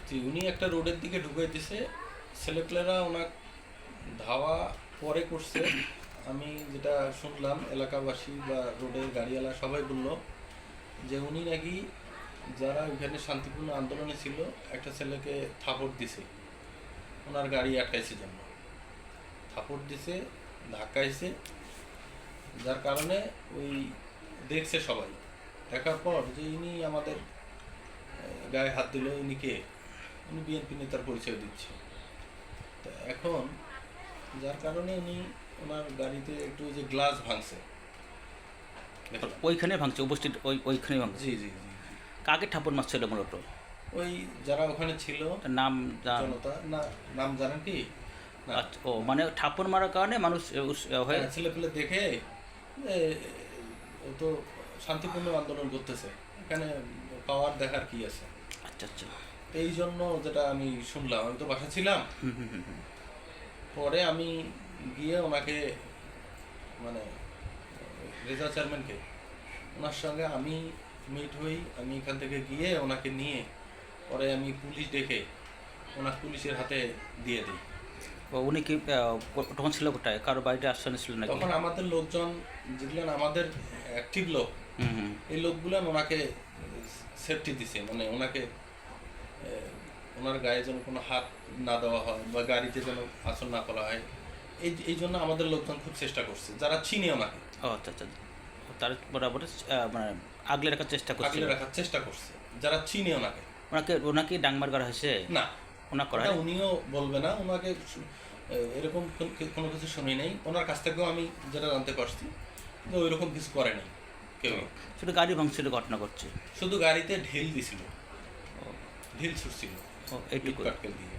জি, উনি একটা রোডের দিকে ঢুকাইতেছে, ছেলেপেলেরা ওনার ধাওয়া পরে করছে। আমি যেটা শুনলাম এলাকাবাসী বা রোডের গাড়িওয়ালা সবাই বলল যে উনি নাকি যারা ওইখানে শান্তিপূর্ণ আন্দোলনে ছিল একটা ছেলেকে থাপড় দিছে, ওনার গাড়ি আটকাইছে জন্য থাপড় দিছে, ধাক্কাইছে, যার কারণে ওই দেখছে সবাই। দেখার পর যে ইনি আমাদের গায়ে হাত দিল, ইনি কে? উনি বিএনপি নেতার পরিচয় দিচ্ছে। তো এখন যার কারণে উনি ওনার গাড়িতে একটু ওই যে গ্লাস ভাঙছে দেখলাম। ওইখানে ভাঙছে, উপস্থিত ওইখানে ভাঙছে। জি জি জি জি। কাকে ঠাপড় মারছিল মূলত? ওই যারা ওখানে ছিল তার নাম জনতা। না, নাম জানেন কি? না। আচ্ছা, ও মানে ঠাপড় মারার কারণে মানুষ হয়ে। ছেলে পেলে দেখে এ, ও তো শান্তিপূর্ণ আন্দোলন করতেছে, এখানে পাওয়ার দেখার কি আছে। আচ্ছা আচ্ছা। এই জন্য যেটা আমি শুনলাম, আমি তো বাসা ছিলাম। পরে আমি গিয়ে ওনাকে মানে রেজা চেয়ারম্যানকে, ওনার সঙ্গে আমি মিট হই। আমি এখান থেকে গিয়ে ওনাকে নিয়ে পরে আমি পুলিশ ডেকে ওনার পুলিশের হাতে দিয়ে দিই। উনি কি তখন ছিল কোথায়? কারো বাড়িতে আশ্রয় ছিল নাকি? তখন আমাদের লোকজন যেগুলো আমাদের অ্যাক্টিভ লোক, হুম। এই লোকগুলো ওনাকে সেফটি দিছে, মানে ওনাকে ওনার গায়ে যেন কোনো হাত না দেওয়া হয় বা গাড়িতে যেন আসর না করা হয়। এই জন্য আমাদের লোকজন খুব চেষ্টা করছে, যারা চিনে ওনাকে ও আচ্ছা আচ্ছা। তার বরাবর মানে আগলে রাখার চেষ্টা করছিল। আগলে রাখার চেষ্টা করছে, যারা চিনে ওনাকে। ওনাকে ডাংমার করা হয়েছে? না, ওনা করা ওটা উনিও বলবে না। ওনাকে এরকম কোনো কিছু শুনি নাই। ওনার কাছ থেকেও আমি যেটা জানতে পারছি যে ওই রকম কিছু করে নাই কেউ। শুধু গাড়ি ভাঙছিল ঘটনা করছে? শুধু গাড়িতে ঢিল দিছিল, ঢিল ছুটছিল ও এইটুকু। কাটকেল দিয়ে।